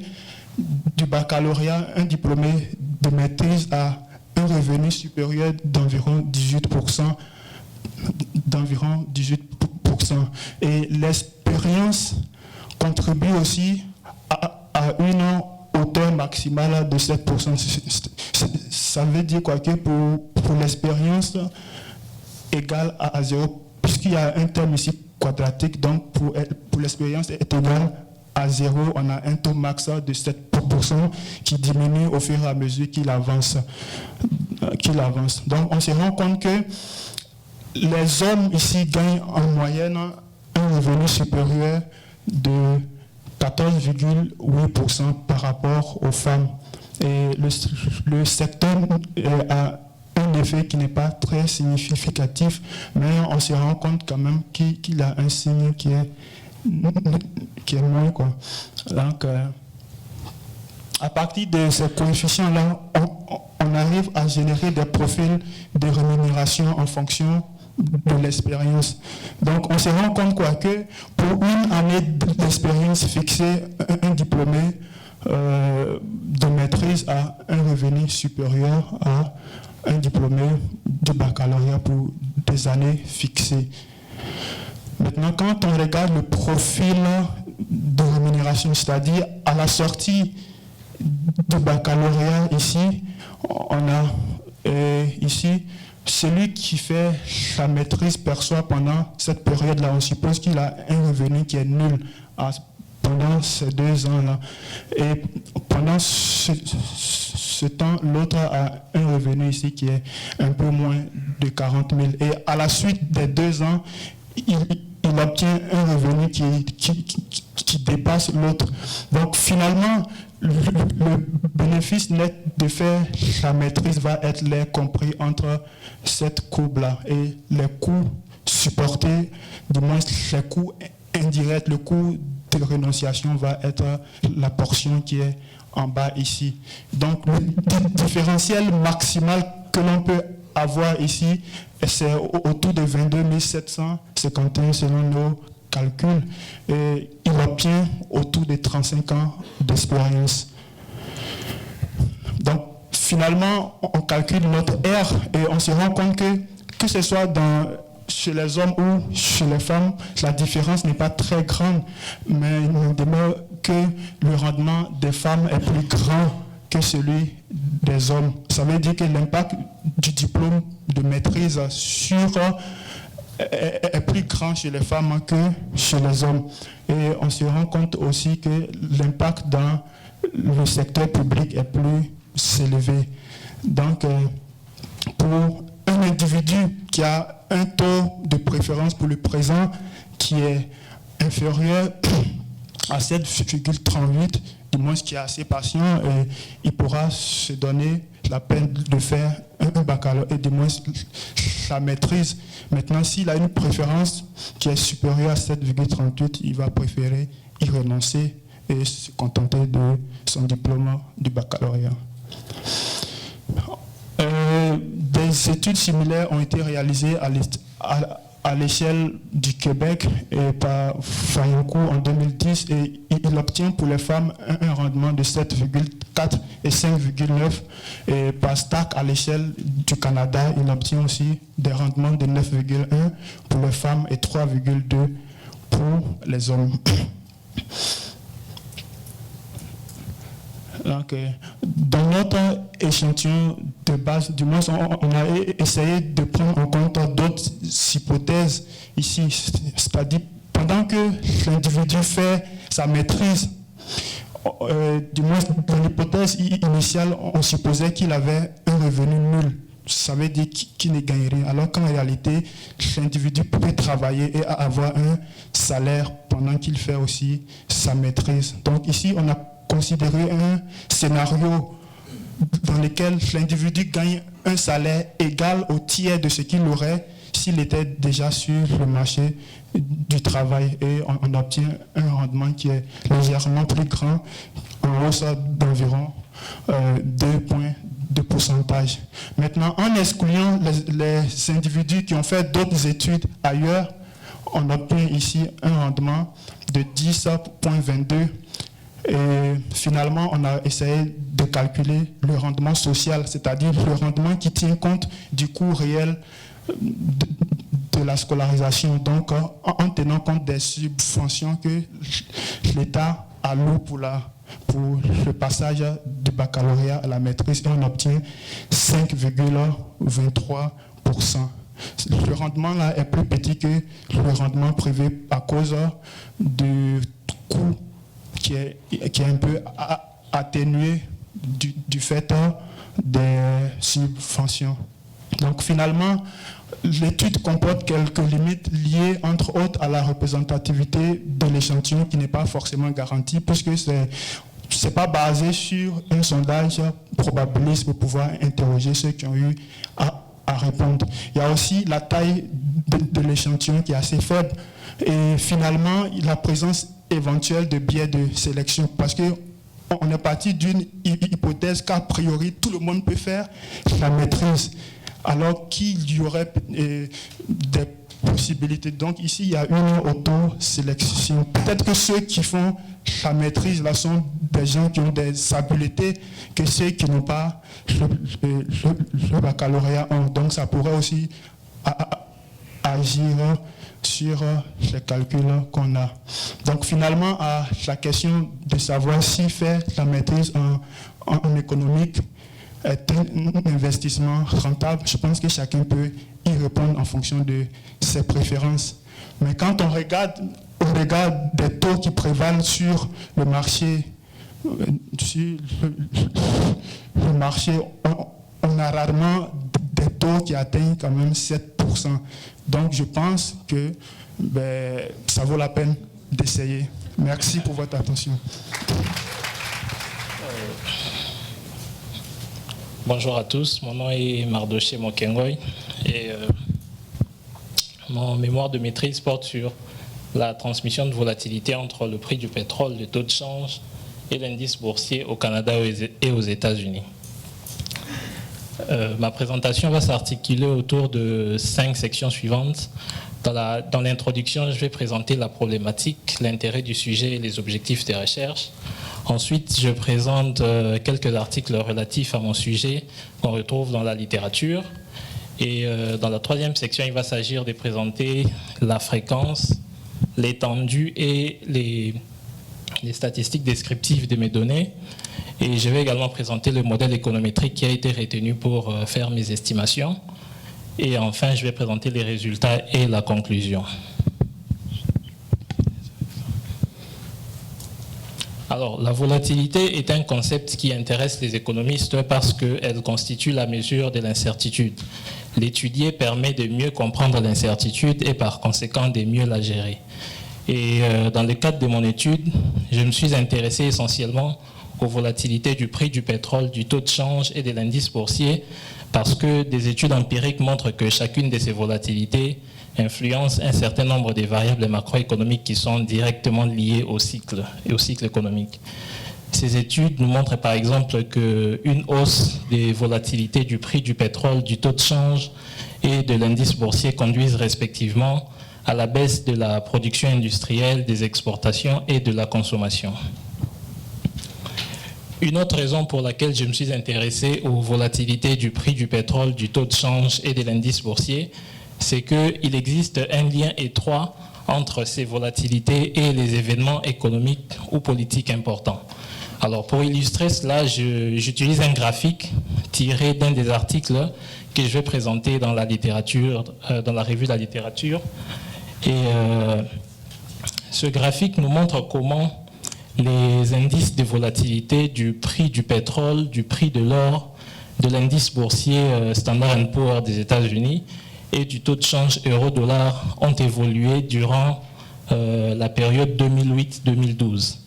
du baccalauréat, un diplômé de maîtrise a un revenu supérieur d'environ 18%. Et l'expérience contribue aussi à une hauteur maximale de 7%. Ça veut dire quoi que pour l'expérience égale à 0, puisqu'il y a un terme ici quadratique, donc pour l'expérience est égale à 0, on a un taux max de 7% qui diminue au fur et à mesure qu'il avance. Donc on se rend compte que les hommes ici gagnent en moyenne un revenu supérieur de 14,8% par rapport aux femmes. Et le secteur a un effet qui n'est pas très significatif, mais on se rend compte quand même qu'il a un signe qui est moins, quoi. Donc, à partir de ces coefficients-là, on arrive à générer des profils de rémunération en fonction de l'expérience. Donc, on se rend compte quoi que pour une année d'expérience fixée, un diplômé de maîtrise a un revenu supérieur à un diplômé de baccalauréat pour des années fixées. Maintenant, quand on regarde le profil de rémunération, c'est-à-dire à la sortie du baccalauréat ici, on a ici celui qui fait sa maîtrise perçoit pendant cette période-là, on suppose qu'il a un revenu qui est nul pendant ces 2 ans-là. Et pendant ce temps, l'autre a un revenu ici qui est un peu moins de 40 000. Et à la suite des 2 ans, il obtient un revenu qui dépasse l'autre. Donc finalement, le bénéfice net de faire sa maîtrise va être compris entre cette courbe-là et les coûts supportés, du moins les coûts indirects, le coût de renonciation va être la portion qui est en bas ici. Donc le différentiel maximal que l'on peut avoir ici, c'est autour de 22 751 selon nos calculs. Et il obtient autour de 35 ans d'expérience. Donc finalement, on calcule notre R et on se rend compte que ce soit chez les hommes ou chez les femmes, la différence n'est pas très grande, mais il demeure que le rendement des femmes est plus grand que celui des hommes. Ça veut dire que l'impact du diplôme de maîtrise est plus grand chez les femmes que chez les hommes. Et on se rend compte aussi que l'impact dans le secteur public est plus élevé. Donc, pour un individu qui a un taux de préférence pour le présent qui est inférieur à 7,38, du moins qui est assez patient, et il pourra se donner la peine de faire un baccalauréat et du moins sa maîtrise. Maintenant, s'il a une préférence qui est supérieure à 7,38, il va préférer y renoncer et se contenter de son diplôme du baccalauréat. Des études similaires ont été réalisées à l'échelle du Québec et par Fayankou en 2010 et il obtient pour les femmes un rendement de 7,4 et 5,9 et par Stack à l'échelle du Canada, il obtient aussi des rendements de 9,1 pour les femmes et 3,2 pour les hommes. Donc, dans notre échantillon de base, du moins, on a essayé de prendre en compte d'autres hypothèses ici. C'est-à-dire, pendant que l'individu fait sa maîtrise, du moins dans l'hypothèse initiale, on supposait qu'il avait un revenu nul. Ça veut dire qu'il ne gagne rien. Alors qu'en réalité, l'individu peut travailler et avoir un salaire pendant qu'il fait aussi sa maîtrise. Donc ici, on a considéré un scénario dans lequel l'individu gagne un salaire égal au tiers de ce qu'il aurait s'il était déjà sur le marché du travail, et on obtient un rendement qui est légèrement plus grand, en hausse d'environ 2 points de pourcentage. Maintenant, en excluant les individus qui ont fait d'autres études ailleurs, on obtient ici un rendement de 10,22. Et finalement, on a essayé de calculer le rendement social, c'est-à-dire le rendement qui tient compte du coût réel de la scolarisation, donc en tenant compte des subventions que l'État alloue pour le passage du baccalauréat à la maîtrise, et on obtient 5,23%. Le rendement là est plus petit que le rendement privé à cause du coût qui est un peu atténué du fait des subventions. Donc finalement, l'étude comporte quelques limites liées entre autres à la représentativité de l'échantillon qui n'est pas forcément garantie, puisque c'est pas basé sur un sondage probabiliste pour pouvoir interroger ceux qui ont eu à répondre. Il y a aussi la taille de l'échantillon qui est assez faible, et finalement la présence éventuelle de biais de sélection, parce que on est parti d'une hypothèse qu'a priori tout le monde peut faire la maîtrise, alors qu'il y aurait des possibilités. Donc ici, il y a une auto-sélection. Peut-être que ceux qui font la maîtrise là sont des gens qui ont des habiletés que ceux qui n'ont pas le baccalauréat ont. Donc ça pourrait aussi agir sur les calculs qu'on a. Donc finalement, à la question de savoir si faire la maîtrise en économique est un investissement rentable, je pense que chacun peut y répondre en fonction de ses préférences. Mais quand on regarde des taux qui prévalent sur le marché, on a rarement des taux qui atteignent quand même 7%. Donc je pense que ça vaut la peine d'essayer. Merci pour votre attention. Bonjour à tous, mon nom est Mardoché Mokengoy et mon mémoire de maîtrise porte sur la transmission de volatilité entre le prix du pétrole, le taux de change et l'indice boursier au Canada et aux États-Unis. Ma présentation va s'articuler autour de 5 sections suivantes. Dans l'introduction, je vais présenter la problématique, l'intérêt du sujet et les objectifs des recherches. Ensuite, je présente quelques articles relatifs à mon sujet qu'on retrouve dans la littérature. Et dans la troisième section, il va s'agir de présenter la fréquence, l'étendue et les statistiques descriptives de mes données. Et je vais également présenter le modèle économétrique qui a été retenu pour faire mes estimations. Et enfin, je vais présenter les résultats et la conclusion. Alors, la volatilité est un concept qui intéresse les économistes parce qu'elle constitue la mesure de l'incertitude. L'étudier permet de mieux comprendre l'incertitude et par conséquent de mieux la gérer. Et dans le cadre de mon étude, je me suis intéressé essentiellement aux volatilités du prix du pétrole, du taux de change et de l'indice boursier parce que des études empiriques montrent que chacune de ces volatilités influence un certain nombre de variables macroéconomiques qui sont directement liées au cycle et au cycle économique. Ces études nous montrent par exemple qu'une hausse des volatilités du prix du pétrole, du taux de change et de l'indice boursier conduisent respectivement à la baisse de la production industrielle, des exportations et de la consommation. Une autre raison pour laquelle je me suis intéressé aux volatilités du prix du pétrole, du taux de change et de l'indice boursier, c'est qu'il existe un lien étroit entre ces volatilités et les événements économiques ou politiques importants. Alors pour illustrer cela, j'utilise un graphique tiré d'un des articles que je vais présenter dans la littérature, dans la revue de la littérature. Et ce graphique nous montre comment les indices de volatilité du prix du pétrole, du prix de l'or, de l'indice boursier Standard & Poor's des États-Unis et du taux de change euro-dollar ont évolué durant la période 2008-2012.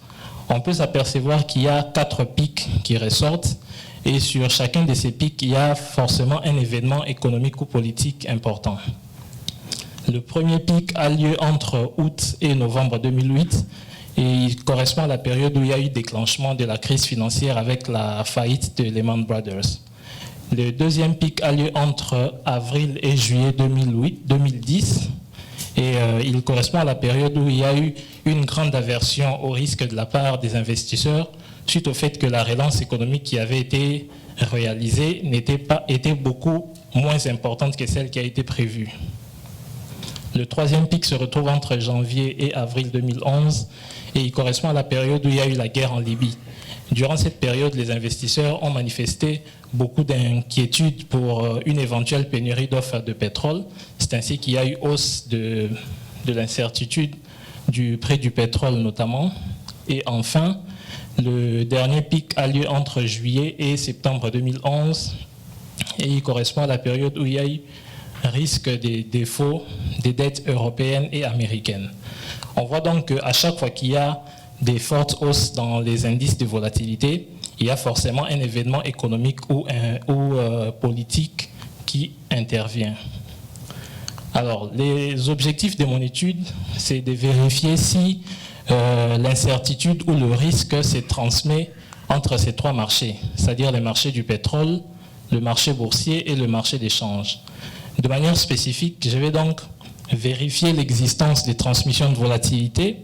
On peut s'apercevoir qu'il y a 4 pics qui ressortent et sur chacun de ces pics, il y a forcément un événement économique ou politique important. Le premier pic a lieu entre août et novembre 2008 et il correspond à la période où il y a eu déclenchement de la crise financière avec la faillite de Lehman Brothers. Le deuxième pic a lieu entre avril et juillet 2010 et il correspond à la période où il y a eu une grande aversion au risque de la part des investisseurs suite au fait que la relance économique qui avait été réalisée était beaucoup moins importante que celle qui a été prévue. Le troisième pic se retrouve entre janvier et avril 2011 et il correspond à la période où il y a eu la guerre en Libye. Durant cette période, les investisseurs ont manifesté beaucoup d'inquiétudes pour une éventuelle pénurie d'offres de pétrole. C'est ainsi qu'il y a eu hausse de l'incertitude du prix du pétrole notamment. Et enfin, le dernier pic a lieu entre juillet et septembre 2011 et il correspond à la période où il y a eu risque des défauts des dettes européennes et américaines. On voit donc qu'à chaque fois qu'il y a des fortes hausses dans les indices de volatilité, il y a forcément un événement économique ou politique qui intervient. Alors, les objectifs de mon étude, c'est de vérifier si l'incertitude ou le risque se transmet entre ces 3 marchés, c'est-à-dire les marchés du pétrole, le marché boursier et le marché des changes. De manière spécifique, je vais donc vérifier l'existence des transmissions de volatilité.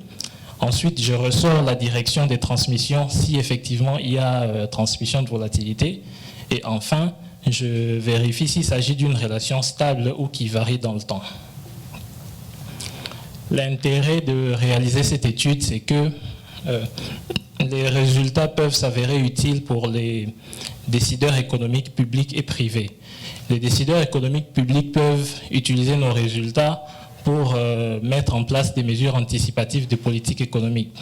Ensuite, je ressors la direction des transmissions si effectivement il y a transmission de volatilité. Et enfin, je vérifie s'il s'agit d'une relation stable ou qui varie dans le temps. L'intérêt de réaliser cette étude, c'est que les résultats peuvent s'avérer utiles pour les décideurs économiques publics et privés. Les décideurs économiques publics peuvent utiliser nos résultats pour mettre en place des mesures anticipatives de politique économique.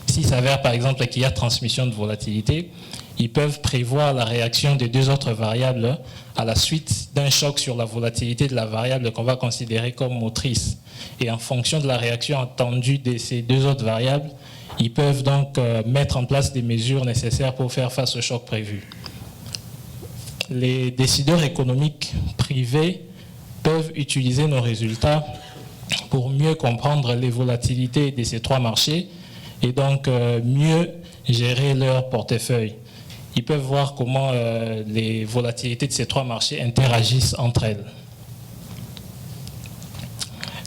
S'il s'avère par exemple qu'il y a transmission de volatilité, ils peuvent prévoir la réaction des 2 autres variables à la suite d'un choc sur la volatilité de la variable qu'on va considérer comme motrice. Et en fonction de la réaction attendue de ces 2 autres variables, ils peuvent donc mettre en place des mesures nécessaires pour faire face au choc prévu. Les décideurs économiques privés peuvent utiliser nos résultats pour mieux comprendre les volatilités de ces 3 marchés et donc mieux gérer leur portefeuille. Ils peuvent voir comment les volatilités de ces 3 marchés interagissent entre elles.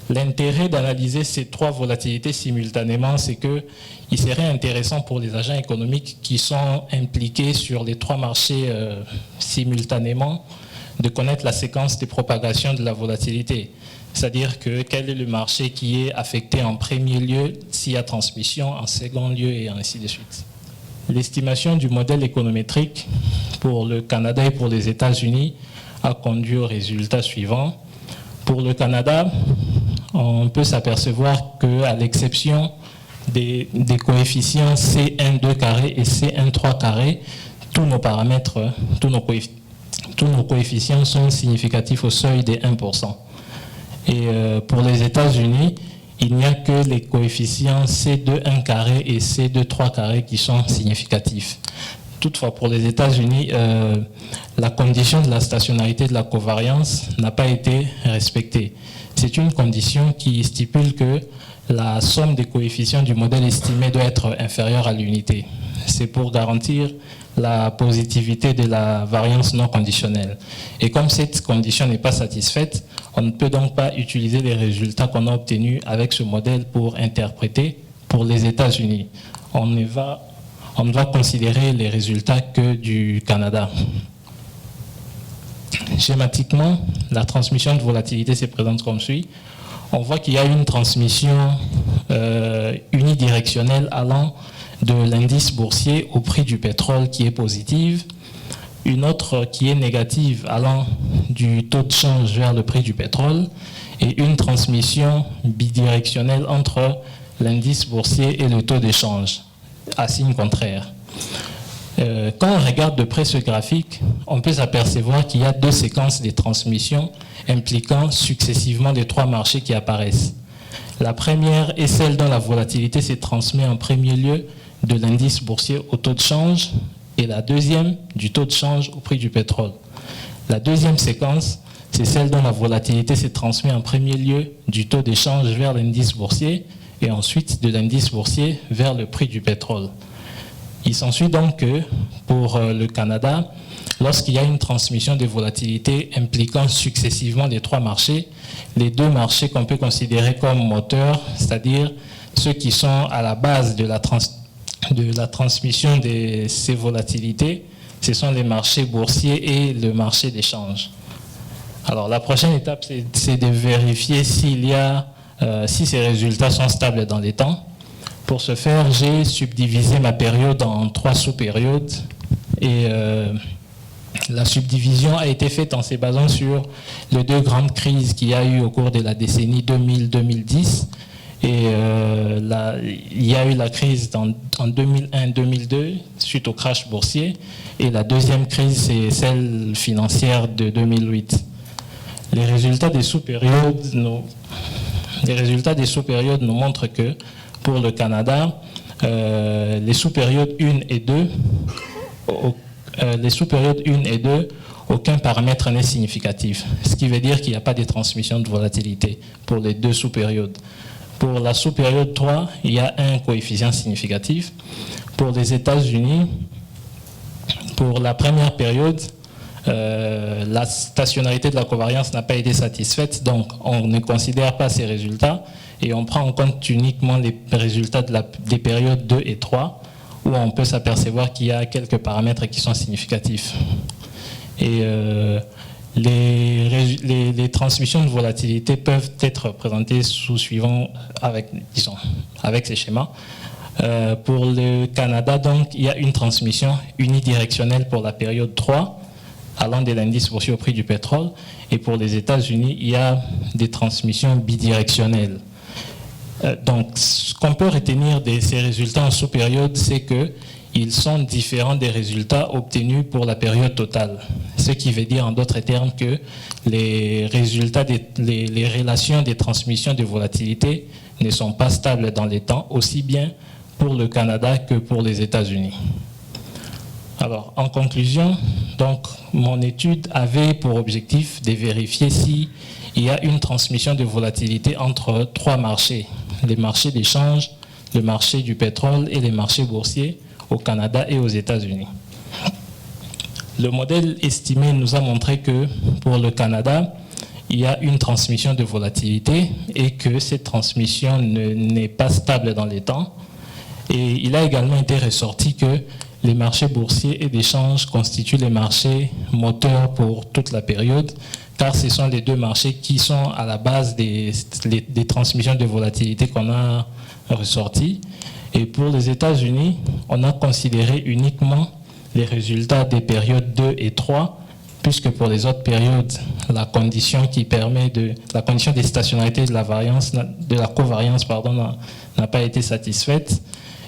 L'intérêt d'analyser ces 3 volatilités simultanément, c'est qu'il serait intéressant pour les agents économiques qui sont impliqués sur les 3 marchés simultanément de connaître la séquence de propagation de la volatilité. C'est-à-dire que quel est le marché qui est affecté en premier lieu s'il y a transmission, en second lieu et ainsi de suite. L'estimation du modèle économétrique pour le Canada et pour les États-Unis a conduit au résultat suivant. Pour le Canada, on peut s'apercevoir qu'à l'exception des coefficients C1,2 carré et C1,3 carré, tous nos paramètres, tous nos coefficients sont significatifs au seuil des 1%. Et pour les États-Unis, il n'y a que les coefficients C2,1 carré et C2,3 carré qui sont significatifs. Toutefois, pour les États-Unis, la condition de la stationnarité de la covariance n'a pas été respectée. C'est une condition qui stipule que la somme des coefficients du modèle estimé doit être inférieure à l'unité. C'est pour garantir la positivité de la variance non conditionnelle. Et comme cette condition n'est pas satisfaite, on ne peut donc pas utiliser les résultats qu'on a obtenus avec ce modèle pour interpréter pour les États-Unis. On ne va considérer les résultats que du Canada. Schématiquement, la transmission de volatilité se présente comme suit. On voit qu'il y a une transmission unidirectionnelle allant de l'indice boursier au prix du pétrole qui est positive, une autre qui est négative allant du taux de change vers le prix du pétrole et une transmission bidirectionnelle entre l'indice boursier et le taux d'échange. à signe contraire. Quand on regarde de près ce graphique, on peut s'apercevoir qu'il y a deux séquences de transmission impliquant successivement les trois marchés qui apparaissent. La première est celle dont la volatilité se transmet en premier lieu de l'indice boursier au taux de change et la deuxième du taux de change au prix du pétrole. La deuxième séquence, c'est celle dont la volatilité se transmet en premier lieu du taux d'échange vers l'indice boursier et ensuite de l'indice boursier vers le prix du pétrole. Il s'ensuit donc que pour le Canada, lorsqu'il y a une transmission de volatilité impliquant successivement les trois marchés, les deux marchés qu'on peut considérer comme moteurs, c'est-à-dire ceux qui sont à la base de la transmission de ces volatilités, ce sont les marchés boursiers et le marché d'échange. Alors la prochaine étape, c'est de vérifier si ces résultats sont stables dans les temps. Pour ce faire, j'ai subdivisé ma période en 3 sous-périodes et la subdivision a été faite en se basant sur les 2 grandes crises qu'il y a eu au cours de la décennie 2000-2010. Et il y a eu la crise en 2001-2002 suite au crash boursier et la deuxième crise, c'est celle financière de 2008. Les résultats des sous-périodes nous montrent que pour le Canada, les sous-périodes 1 et 2, aucun paramètre n'est significatif, ce qui veut dire qu'il n'y a pas de transmission de volatilité pour les 2 sous-périodes. Pour la sous-période 3, il y a un coefficient significatif. Pour les États-Unis, pour la première période, la stationnarité de la covariance n'a pas été satisfaite, donc on ne considère pas ces résultats et on prend en compte uniquement les résultats des périodes 2 et 3, où on peut s'apercevoir qu'il y a quelques paramètres qui sont significatifs. Et les transmissions de volatilité peuvent être représentées avec ces schémas. Pour le Canada, donc, il y a une transmission unidirectionnelle pour la période 3, allant de l'indice boursier au prix du pétrole. Et pour les États-Unis, il y a des transmissions bidirectionnelles. Donc, ce qu'on peut retenir de ces résultats en sous-période, c'est qu'ils sont différents des résultats obtenus pour la période totale. Ce qui veut dire, en d'autres termes, que les relations des transmissions de volatilité ne sont pas stables dans les temps, aussi bien pour le Canada que pour les États-Unis. Alors, en conclusion, donc, mon étude avait pour objectif de vérifier s'il y a une transmission de volatilité entre 3 marchés, les marchés d'échange, le marché du pétrole et les marchés boursiers au Canada et aux États-Unis. Le modèle estimé nous a montré que pour le Canada, il y a une transmission de volatilité et que cette transmission n'est pas stable dans les temps. Et il a également été ressorti que les marchés boursiers et d'échange constituent les marchés moteurs pour toute la période, car ce sont les 2 marchés qui sont à la base des transmissions de volatilité qu'on a ressorties. Et pour les États-Unis, on a considéré uniquement les résultats des périodes 2 et 3, puisque pour les autres périodes, la condition de stationnarité de la covariance n'a pas été satisfaite.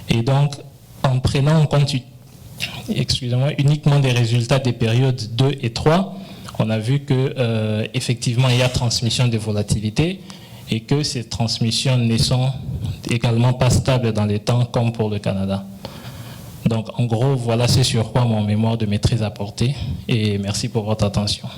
Et donc, en prenant en compte uniquement les résultats des périodes 2 et 3, on a vu qu'effectivement, il y a transmission de volatilité et que ces transmissions ne sont également pas stables dans les temps comme pour le Canada. Donc, en gros, voilà ce sur quoi mon mémoire de maîtrise a porté et merci pour votre attention.